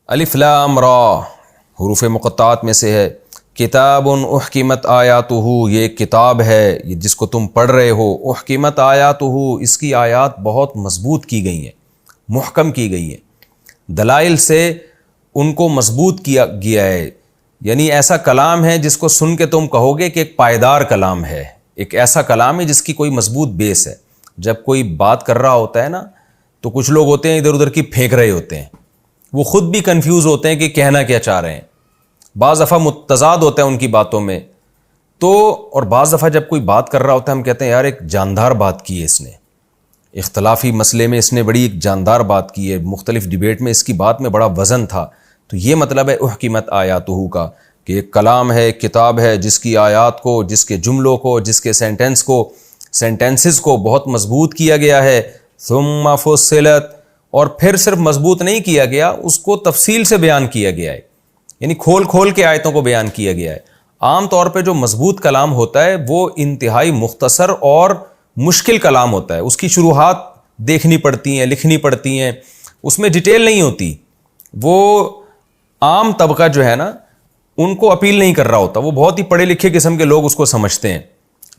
الف لام را حروف مقطعات میں سے ہے. کتاب احکمت آیاتہ، یہ ایک کتاب ہے یہ جس کو تم پڑھ رہے ہو. احکمت آیاتہ، اس کی آیات بہت مضبوط کی گئی ہیں، محکم کی گئی ہیں، دلائل سے ان کو مضبوط کیا گیا ہے. یعنی ایسا کلام ہے جس کو سن کے تم کہو گے کہ ایک پائیدار کلام ہے، ایک ایسا کلام ہے جس کی کوئی مضبوط بیس ہے. جب کوئی بات کر رہا ہوتا ہے نا تو کچھ لوگ ہوتے ہیں ادھر ادھر کی پھینک رہے ہوتے ہیں، وہ خود بھی کنفیوز ہوتے ہیں کہ کہنا کیا چاہ رہے ہیں. بعض دفعہ متضاد ہوتا ہے ان کی باتوں میں تو، اور بعض دفعہ جب کوئی بات کر رہا ہوتا ہے ہم کہتے ہیں یار ایک جاندار بات کی ہے اس نے، اختلافی مسئلے میں اس نے بڑی ایک جاندار بات کی ہے، مختلف ڈیبیٹ میں اس کی بات میں بڑا وزن تھا. تو یہ مطلب ہے احکمت آیاتہ کا، کہ ایک کلام ہے، ایک کتاب ہے جس کی آیات کو، جس کے جملوں کو، جس کے سینٹنسز کو بہت مضبوط کیا گیا ہے. ثم فصلت، اور پھر صرف مضبوط نہیں کیا گیا، اس کو تفصیل سے بیان کیا گیا ہے، یعنی کھول کھول کے آیتوں کو بیان کیا گیا ہے. عام طور پہ جو مضبوط کلام ہوتا ہے وہ انتہائی مختصر اور مشکل کلام ہوتا ہے، اس کی شروحات دیکھنی پڑتی ہیں، لکھنی پڑتی ہیں، اس میں ڈیٹیل نہیں ہوتی. وہ عام طبقہ جو ہے نا ان کو اپیل نہیں کر رہا ہوتا، وہ بہت ہی پڑھے لکھے قسم کے لوگ اس کو سمجھتے ہیں.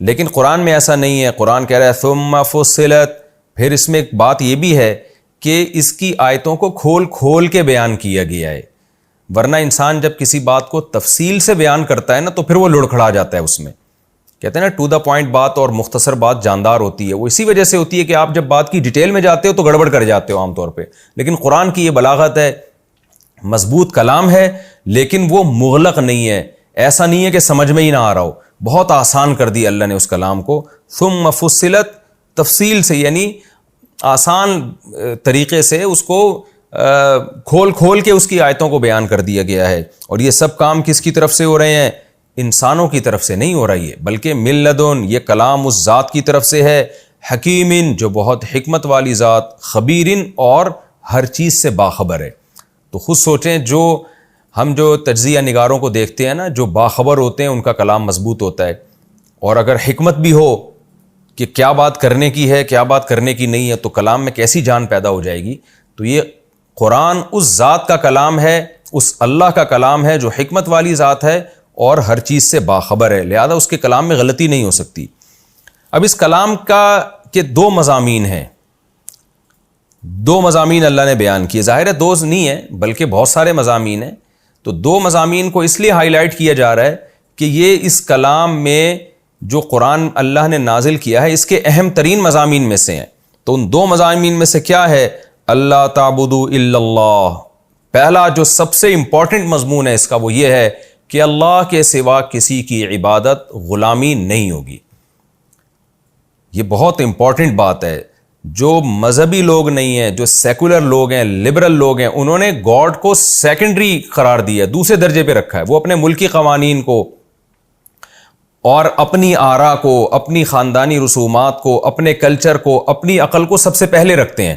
لیکن قرآن میں ایسا نہیں ہے. قرآن کہہ رہا ہے ثم فصلت، پھر اس میں ایک بات یہ بھی ہے کہ اس کی آیتوں کو کھول کھول کے بیان کیا گیا ہے. ورنہ انسان جب کسی بات کو تفصیل سے بیان کرتا ہے نا تو پھر وہ لڑکھڑا جاتا ہے اس میں. کہتے ہیں نا ٹو دا پوائنٹ بات اور مختصر بات جاندار ہوتی ہے. وہ اسی وجہ سے ہوتی ہے کہ آپ جب بات کی ڈیٹیل میں جاتے ہو تو گڑبڑ کر جاتے ہو عام طور پہ. لیکن قرآن کی یہ بلاغت ہے، مضبوط کلام ہے لیکن وہ مغلق نہیں ہے. ایسا نہیں ہے کہ سمجھ میں ہی نہ آ رہا ہو، بہت آسان کر دی اللہ نے اس کلام کو. ثم فصلت، تفصیل سے یعنی آسان طریقے سے اس کو کھول کھول کے اس کی آیتوں کو بیان کر دیا گیا ہے. اور یہ سب کام کس کی طرف سے ہو رہے ہیں؟ انسانوں کی طرف سے نہیں ہو رہی ہے، بلکہ من لدن، یہ کلام اس ذات کی طرف سے ہے، حکیمن، جو بہت حکمت والی ذات، خبیرن، اور ہر چیز سے باخبر ہے. تو خود سوچیں، ہم جو تجزیہ نگاروں کو دیکھتے ہیں نا، جو باخبر ہوتے ہیں ان کا کلام مضبوط ہوتا ہے. اور اگر حکمت بھی ہو کہ کیا بات کرنے کی ہے، کیا بات کرنے کی نہیں ہے، تو کلام میں کیسی جان پیدا ہو جائے گی. تو یہ قرآن اس ذات کا کلام ہے، اس اللہ کا کلام ہے جو حکمت والی ذات ہے اور ہر چیز سے باخبر ہے، لہذا اس کے کلام میں غلطی نہیں ہو سکتی. اب اس کلام کے دو مضامین ہیں، دو مضامین اللہ نے بیان کیے. ظاہر ہے دو نہیں ہے بلکہ بہت سارے مضامین ہیں. تو دو مضامین کو اس لیے ہائی لائٹ کیا جا رہا ہے کہ یہ اس کلام میں جو قرآن اللہ نے نازل کیا ہے اس کے اہم ترین مضامین میں سے ہیں. تو ان دو مضامین میں سے کیا ہے؟ اللہ تعبدوا الا اللہ. پہلا جو سب سے امپورٹنٹ مضمون ہے اس کا وہ یہ ہے کہ اللہ کے سوا کسی کی عبادت غلامی نہیں ہوگی. یہ بہت امپورٹنٹ بات ہے. جو مذہبی لوگ نہیں ہیں، جو سیکولر لوگ ہیں، لبرل لوگ ہیں، انہوں نے گاڈ کو سیکنڈری قرار دیا ہے، دوسرے درجے پہ رکھا ہے. وہ اپنے ملکی قوانین کو اور اپنی آرا کو، اپنی خاندانی رسومات کو، اپنے کلچر کو، اپنی عقل کو سب سے پہلے رکھتے ہیں.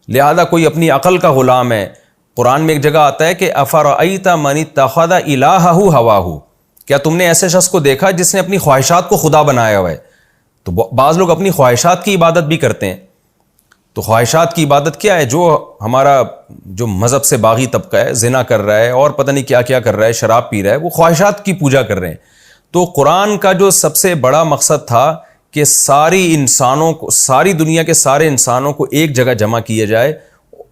لہذا کوئی اپنی عقل کا غلام ہے. قرآن میں ایک جگہ آتا ہے کہ افرأیت من اتخذ الہہ ہواہ، کیا تم نے ایسے شخص کو دیکھا جس نے اپنی خواہشات کو خدا بنایا ہوا ہے؟ تو بعض لوگ اپنی خواہشات کی عبادت بھی کرتے ہیں. تو خواہشات کی عبادت کیا ہے؟ جو ہمارا جو مذہب سے باغی طبقہ ہے، زنا کر رہا ہے اور پتہ نہیں کیا کیا کر رہا ہے، شراب پی رہا ہے، وہ خواہشات کی پوجا کر رہے ہیں. تو قرآن کا جو سب سے بڑا مقصد تھا کہ ساری دنیا کے سارے انسانوں کو ایک جگہ جمع کیا جائے،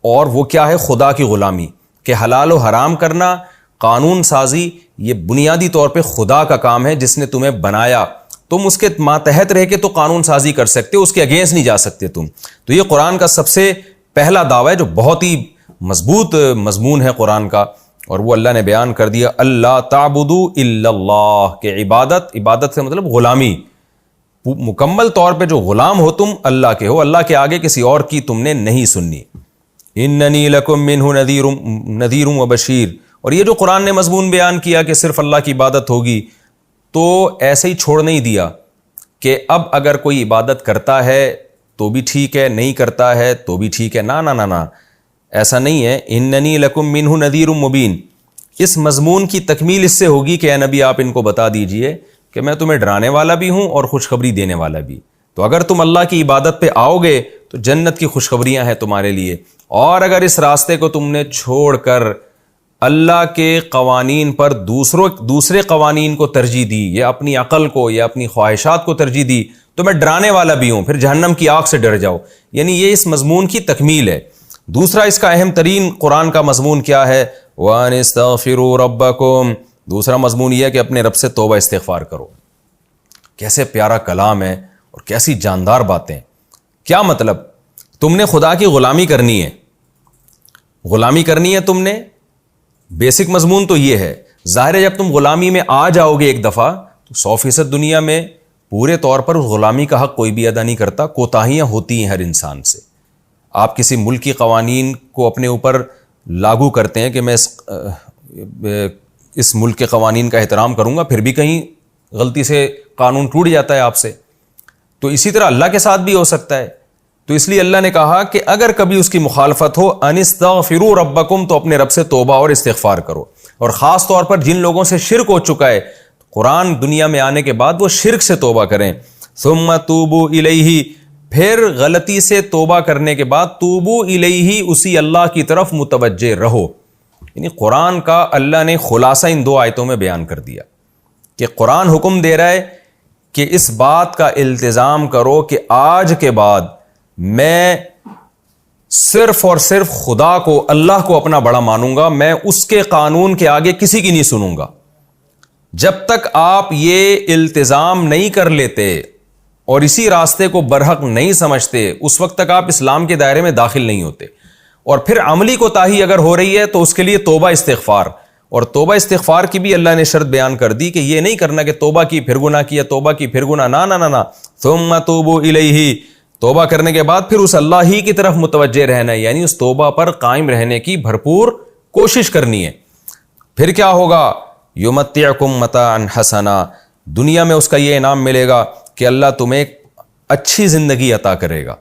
اور وہ کیا ہے؟ خدا کی غلامی. کہ حلال و حرام کرنا، قانون سازی، یہ بنیادی طور پہ خدا کا کام ہے جس نے تمہیں بنایا. تم اس کے ماتحت رہ کے تو قانون سازی کر سکتے ہو، اس کے اگینسٹ نہیں جا سکتے تم. تو یہ قرآن کا سب سے پہلا دعویٰ ہے جو بہت ہی مضبوط مضمون ہے قرآن کا، اور وہ اللہ نے بیان کر دیا اللہ تعبدوا الا اللہ، کہ عبادت سے مطلب غلامی. مکمل طور پہ جو غلام ہو تم اللہ کے ہو، اللہ کے آگے کسی اور کی تم نے نہیں سننی. اننی لکم منہ نذیر و بشیر. اور یہ جو قرآن نے مضمون بیان کیا کہ صرف اللہ کی عبادت ہوگی، تو ایسے ہی چھوڑ نہیں دیا کہ اب اگر کوئی عبادت کرتا ہے تو بھی ٹھیک ہے، نہیں کرتا ہے تو بھی ٹھیک ہے. نا، ایسا نہیں ہے. اننی لکم منہ نذیر مبین. اس مضمون کی تکمیل اس سے ہوگی کہ اے نبی آپ ان کو بتا دیجئے کہ میں تمہیں ڈرانے والا بھی ہوں اور خوشخبری دینے والا بھی. تو اگر تم اللہ کی عبادت پہ آؤ گے تو جنت کی خوشخبریاں ہیں تمہارے لیے، اور اگر اس راستے کو تم نے چھوڑ کر اللہ کے قوانین پر دوسرے قوانین کو ترجیح دی، یا اپنی عقل کو یا اپنی خواہشات کو ترجیح دی، تو میں ڈرانے والا بھی ہوں، پھر جہنم کی آگ سے ڈر جاؤ. یعنی یہ اس مضمون کی تکمیل ہے. دوسرا اس کا اہم ترین قرآن کا مضمون کیا ہے؟ وَأَنِ اسْتَغْفِرُوا رَبَّكُمْ. دوسرا مضمون یہ ہے کہ اپنے رب سے توبہ استغفار کرو. کیسے پیارا کلام ہے اور کیسی جاندار باتیں. کیا مطلب؟ تم نے خدا کی غلامی کرنی ہے، غلامی کرنی ہے تم نے. بیسک مضمون تو یہ ہے. ظاہر ہے جب تم غلامی میں آ جاؤ گے ایک دفعہ تو 100% دنیا میں پورے طور پر غلامی کا حق کوئی بھی ادا نہیں کرتا. کوتاہیاں ہوتی ہیں ہر انسان سے. آپ کسی ملک کی قوانین کو اپنے اوپر لاگو کرتے ہیں کہ میں اس ملک کے قوانین کا احترام کروں گا، پھر بھی کہیں غلطی سے قانون ٹوٹ جاتا ہے آپ سے. تو اسی طرح اللہ کے ساتھ بھی ہو سکتا ہے. تو اس لیے اللہ نے کہا کہ اگر کبھی اس کی مخالفت ہو، ان استغفروا ربکم، تو اپنے رب سے توبہ اور استغفار کرو. اور خاص طور پر جن لوگوں سے شرک ہو چکا ہے، قرآن دنیا میں آنے کے بعد وہ شرک سے توبہ کریں. ثم توبوا الیہ، پھر غلطی سے توبہ کرنے کے بعد توبوا الیہ، اسی اللہ کی طرف متوجہ رہو. یعنی قرآن کا اللہ نے خلاصہ ان 2 آیتوں میں بیان کر دیا کہ قرآن حکم دے رہا ہے کہ اس بات کا التزام کرو کہ آج کے بعد میں صرف اور صرف خدا کو، اللہ کو اپنا بڑا مانوں گا. میں اس کے قانون کے آگے کسی کی نہیں سنوں گا. جب تک آپ یہ التزام نہیں کر لیتے اور اسی راستے کو برحق نہیں سمجھتے، اس وقت تک آپ اسلام کے دائرے میں داخل نہیں ہوتے. اور پھر عملی کوتاہی اگر ہو رہی ہے تو اس کے لیے توبہ استغفار. اور توبہ استغفار کی بھی اللہ نے شرط بیان کر دی کہ یہ نہیں کرنا کہ توبہ کی پھر گناہ کیا، توبہ کی پھر گناہ، نہ. ثم توبوا الیہ، توبہ کرنے کے بعد پھر اس اللہ ہی کی طرف متوجہ رہنا ہے. یعنی اس توبہ پر قائم رہنے کی بھرپور کوشش کرنی ہے. پھر کیا ہوگا؟ یمتعکم متاعا حسنا، دنیا میں اس کا یہ انعام ملے گا کہ اللہ تمہیں ایک اچھی زندگی عطا کرے گا،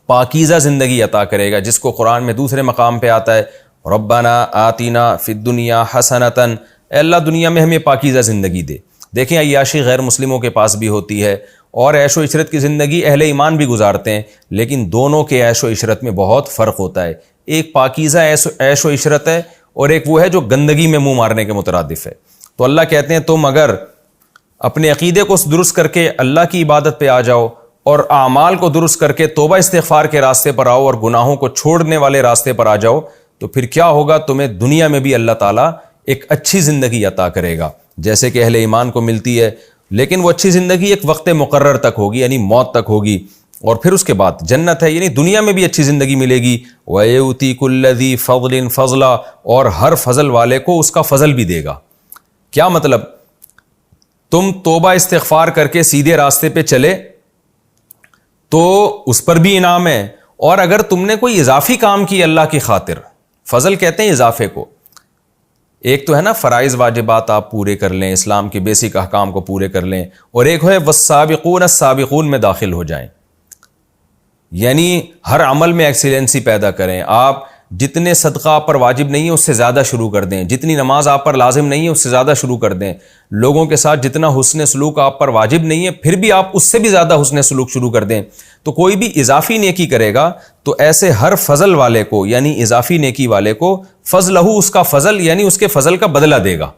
پاکیزہ زندگی عطا کرے گا، جس کو قرآن میں دوسرے مقام پہ آتا ہے ربنا آتینا فی الدنیا حسنۃ، اے اللہ دنیا میں ہمیں پاکیزہ زندگی دے. دیکھیں عیاشی غیر مسلموں کے پاس بھی ہوتی ہے، اور عیش و عشرت کی زندگی اہل ایمان بھی گزارتے ہیں، لیکن دونوں کے عیش و عشرت میں بہت فرق ہوتا ہے. ایک پاکیزہ عیش و عشرت ہے، اور ایک وہ ہے جو گندگی میں منہ مارنے کے مترادف ہے. تو اللہ کہتے ہیں تم اگر اپنے عقیدے کو درست کر کے اللہ کی عبادت پہ آ جاؤ اور اعمال کو درست کر کے توبہ استغفار کے راستے پر آؤ اور گناہوں کو چھوڑنے والے راستے پر آ جاؤ، تو پھر کیا ہوگا؟ تمہیں دنیا میں بھی اللہ تعالیٰ ایک اچھی زندگی عطا کرے گا جیسے کہ اہل ایمان کو ملتی ہے. لیکن وہ اچھی زندگی ایک وقت مقرر تک ہوگی، یعنی موت تک ہوگی، اور پھر اس کے بعد جنت ہے. یعنی دنیا میں بھی اچھی زندگی ملے گی. وَيُؤْتِي كُلَّ ذِي فَضْلٍ فَضْلًا، اور ہر فضل والے کو اس کا فضل بھی دے گا. کیا مطلب؟ تم توبہ استغفار کر کے سیدھے راستے پہ چلے تو اس پر بھی انعام ہے، اور اگر تم نے کوئی اضافی کام کی اللہ کی خاطر، فضل کہتے ہیں اضافے کو. ایک تو ہے نا فرائض واجبات آپ پورے کر لیں، اسلام کے بیسک احکام کو پورے کر لیں، اور ایک ہے والسابقون السابقون میں داخل ہو جائیں. یعنی ہر عمل میں ایکسیلنسی پیدا کریں. آپ جتنے صدقہ آپ پر واجب نہیں ہے اس سے زیادہ شروع کر دیں، جتنی نماز آپ پر لازم نہیں ہے اس سے زیادہ شروع کر دیں. لوگوں کے ساتھ جتنا حسن سلوک آپ پر واجب نہیں ہے پھر بھی آپ اس سے بھی زیادہ حسن سلوک شروع کر دیں. تو کوئی بھی اضافی نیکی کرے گا تو ایسے ہر فضل والے کو، یعنی اضافی نیکی والے کو، فضلہ، اس کا فضل یعنی اس کے فضل کا بدلہ دے گا.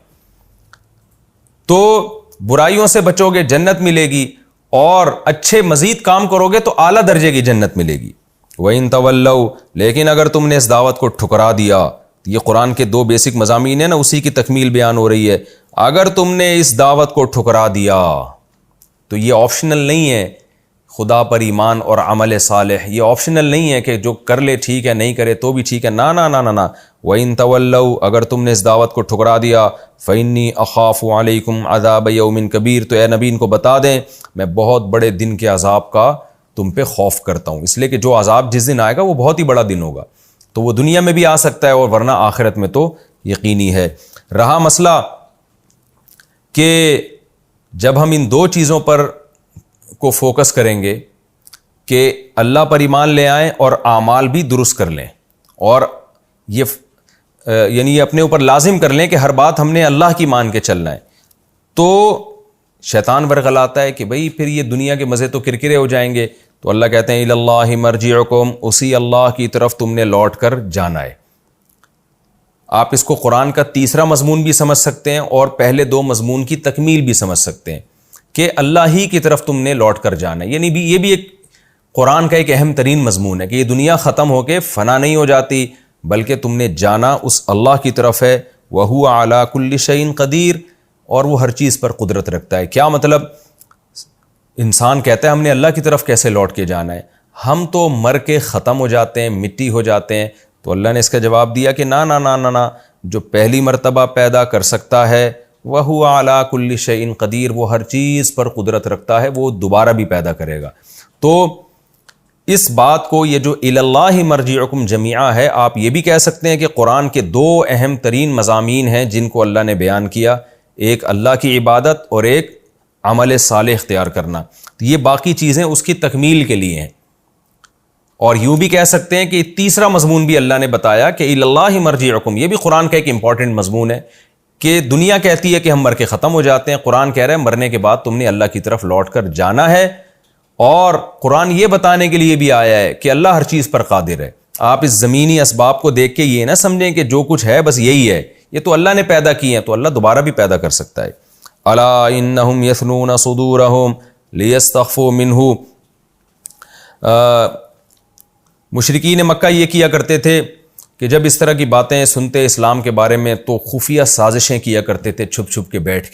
تو برائیوں سے بچو گے جنت ملے گی، اور اچھے مزید کام کرو گے تو اعلیٰ درجے کی جنت ملے گی. وَإِن تَوَلَّوْا، لیکن اگر تم نے اس دعوت کو ٹھکرا دیا، یہ قرآن کے 2 بیسک مضامین ہیں نا، اسی کی تکمیل بیان ہو رہی ہے. اگر تم نے اس دعوت کو ٹھکرا دیا تو یہ آپشنل نہیں ہے. خدا پر ایمان اور عمل صالح یہ آپشنل نہیں ہے کہ جو کر لے ٹھیک ہے، نہیں کرے تو بھی ٹھیک ہے. نہ. وَإِن تَوَلَّوْا، اگر تم نے اس دعوت کو ٹھکرا دیا، فَإِنِّي أَخَافُ عَلَيْكُمْ عَذَابَ يَوْمٍ كَبِيرٍ، تو اے نبی ان کو بتا دیں میں بہت بڑے دن کے عذاب کا تم پہ خوف کرتا ہوں. اس لیے کہ جو عذاب جس دن آئے گا وہ بہت ہی بڑا دن ہوگا. تو وہ دنیا میں بھی آ سکتا ہے، اور ورنہ آخرت میں تو یقینی ہے. رہا مسئلہ کہ جب ہم ان 2 چیزوں پر کو فوکس کریں گے کہ اللہ پر ایمان لے آئیں اور اعمال بھی درست کر لیں، اور یہ یعنی یہ اپنے اوپر لازم کر لیں کہ ہر بات ہم نے اللہ کی مان کے چلنا ہے، تو شیطان ورغلاتا ہے کہ بھئی پھر یہ دنیا کے مزے تو کرکرے ہو جائیں گے. تو اللہ کہتے ہیں اِلَى اللَّهِ مَرْجِعُكُمْ، اسی اللہ کی طرف تم نے لوٹ کر جانا ہے. آپ اس کو قرآن کا تیسرا مضمون بھی سمجھ سکتے ہیں اور پہلے دو مضمون کی تکمیل بھی سمجھ سکتے ہیں کہ اللہ ہی کی طرف تم نے لوٹ کر جانا ہے. یعنی یہ بھی ایک قرآن کا ایک اہم ترین مضمون ہے کہ یہ دنیا ختم ہو کے فنا نہیں ہو جاتی بلکہ تم نے جانا اس اللہ کی طرف ہے. وَهُوَ عَلَىٰ كُلِّ شَيْءٍ قدیر, اور وہ ہر چیز پر قدرت رکھتا ہے. کیا مطلب؟ انسان کہتا ہے ہم نے اللہ کی طرف کیسے لوٹ کے جانا ہے, ہم تو مر کے ختم ہو جاتے ہیں, مٹی ہو جاتے ہیں. تو اللہ نے اس کا جواب دیا کہ نا نا نا نا نا, جو پہلی مرتبہ پیدا کر سکتا ہے وَهُوَ عَلَىٰ كُلِّ شَيْءٍ قدیر, وہ ہر چیز پر قدرت رکھتا ہے, وہ دوبارہ بھی پیدا کرے گا. تو اس بات کو یہ جو اِلَى اللَّهِ مَرْجِعُكُمْ جَمِيعًا ہے, آپ یہ بھی کہہ سکتے ہیں کہ قرآن کے دو اہم ترین مضامین ہیں جن کو اللہ نے بیان کیا, ایک اللہ کی عبادت اور ایک عمل صالح اختیار کرنا. تو یہ باقی چیزیں اس کی تکمیل کے لیے ہیں. اور یوں بھی کہہ سکتے ہیں کہ تیسرا مضمون بھی اللہ نے بتایا کہ اِلَى اللَّهِ مَرْجِعُكُمْ, یہ بھی قرآن کا ایک امپورٹنٹ مضمون ہے کہ دنیا کہتی ہے کہ ہم مر کے ختم ہو جاتے ہیں, قرآن کہہ رہا ہے مرنے کے بعد تم نے اللہ کی طرف لوٹ کر جانا ہے. اور قرآن یہ بتانے کے لیے بھی آیا ہے کہ اللہ ہر چیز پر قادر ہے. آپ اس زمینی اسباب کو دیکھ کے یہ نہ سمجھیں کہ جو کچھ ہے بس یہی ہے, یہ تو اللہ نے پیدا کی ہیں, تو اللہ دوبارہ بھی پیدا کر سکتا ہے. الا انہم یثنون صدورہم لیستخفوا منہ, مشرکین مکہ یہ کیا کرتے تھے کہ جب اس طرح کی باتیں سنتے اسلام کے بارے میں تو خفیہ سازشیں کیا کرتے تھے, چھپ چھپ کے بیٹھ